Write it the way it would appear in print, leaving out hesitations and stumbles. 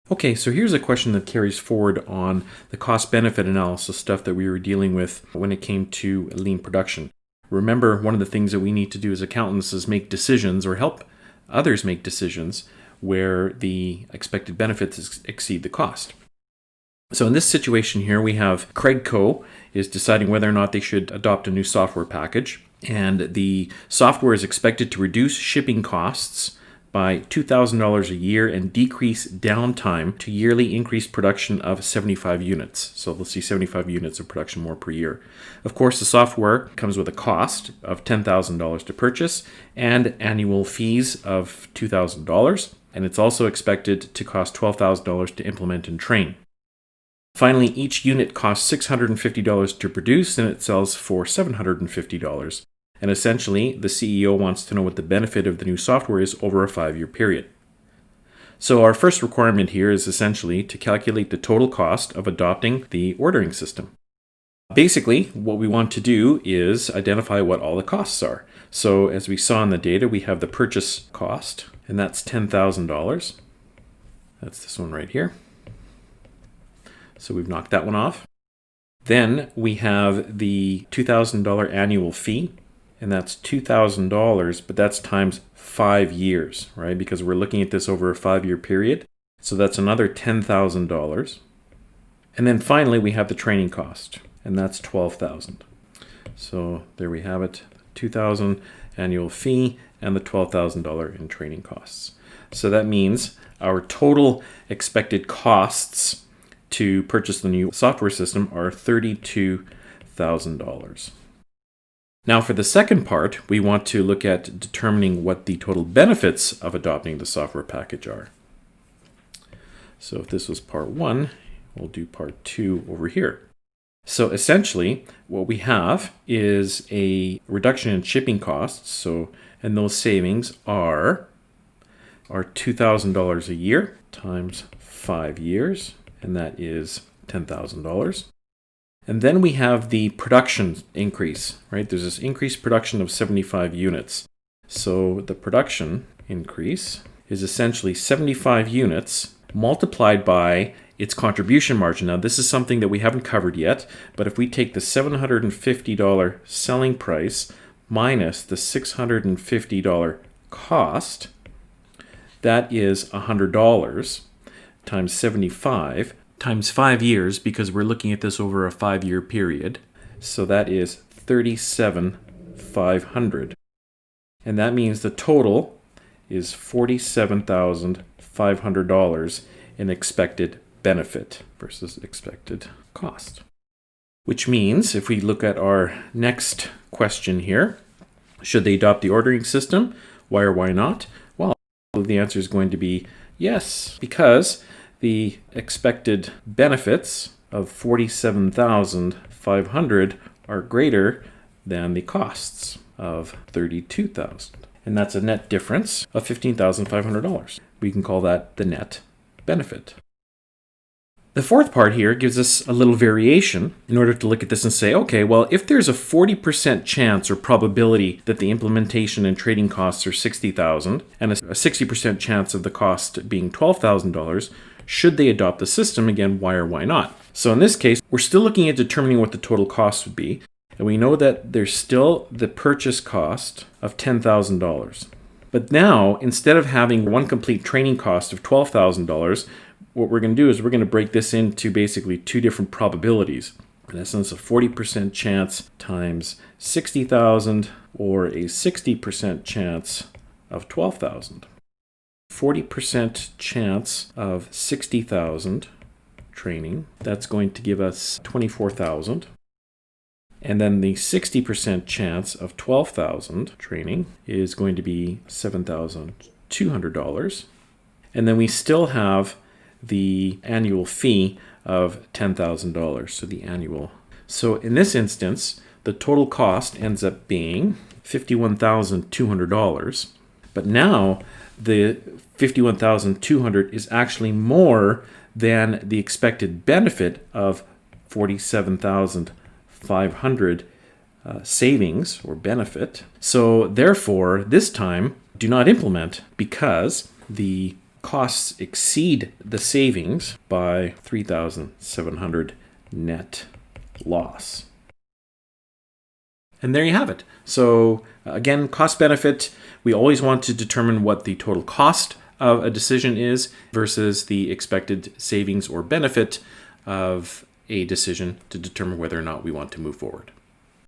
Okay, so here's a question that carries forward on the cost-benefit analysis stuff that we were dealing with when it came to lean production. Remember, one of the things that we need to do as accountants is make decisions or help others make decisions where the expected benefits exceed the cost. So in this situation here, we have Craigco is deciding whether or not they should adopt a new software package, and the software is expected to reduce shipping costs by $2,000 a year and decrease downtime to yearly increased production of 75 units. So they'll see 75 units of production more per year. Of course, the software comes with a cost of $10,000 to purchase and annual fees of $2,000. And it's also expected to cost $12,000 to implement and train. Finally, each unit costs $650 to produce and it sells for $750. And essentially, the CEO wants to know what the benefit of the new software is over a 5-year period. So our first requirement here is essentially to calculate the total cost of adopting the ordering system. Basically, what we want to do is identify what all the costs are. So as we saw in the data, we have the purchase cost, and that's $10,000. That's this one right here. So we've knocked that one off. Then we have the $2,000 annual fee. And that's $2,000, but that's times 5 years, right? Because we're looking at this over a 5-year period. So that's another $10,000. And then finally, we have the training cost, and that's $12,000. So there we have it, $2,000 annual fee and the $12,000 in training costs. So that means our total expected costs to purchase the new software system are $32,000. Now for the second part, we want to look at determining what the total benefits of adopting the software package are. So if this was part 1, we'll do part 2 over here. So essentially, what we have is a reduction in shipping costs. And those savings are $2,000 a year times 5 years, and that is $10,000. And then we have the production increase, right? There's this increased production of 75 units. So the production increase is essentially 75 units multiplied by its contribution margin. Now, this is something that we haven't covered yet, but if we take the $750 selling price minus the $650 cost, that is $100 times 75 times 5 years, because we're looking at this over a 5-year period. So that is $37,500. And that means the total is $47,500 in expected benefit versus expected cost. Which means if we look at our next question here, should they adopt the ordering system? Why or why not? Well, the answer is going to be yes, because the expected benefits of $47,500 are greater than the costs of $32,000. And that's a net difference of $15,500. We can call that the net benefit. The fourth part here gives us a little variation in order to look at this and say, okay, well, if there's a 40% chance or probability that the implementation and trading costs are $60,000 and a 60% chance of the cost being $12,000, should they adopt the system? Again, why or why not? So in this case, we're still looking at determining what the total cost would be. And we know that there's still the purchase cost of $10,000. But now, instead of having one complete training cost of $12,000, what we're going to do is we're going to break this into basically 2 different probabilities. In essence, a 40% chance times 60,000 or a 60% chance of 12,000. 40% chance of 60,000 training, that's going to give us 24,000. And then the 60% chance of 12,000 training is going to be $7,200. And then we still have the annual fee of $10,000, so the annual. So in this instance, the total cost ends up being $51,200. But now the $51,200 is actually more than the expected benefit of $47,500 savings or benefit. So therefore, this time, do not implement because the costs exceed the savings by $3,700 net loss. And there you have it. So again, cost benefit, we always want to determine what the total cost of a decision is versus the expected savings or benefit of a decision to determine whether or not we want to move forward.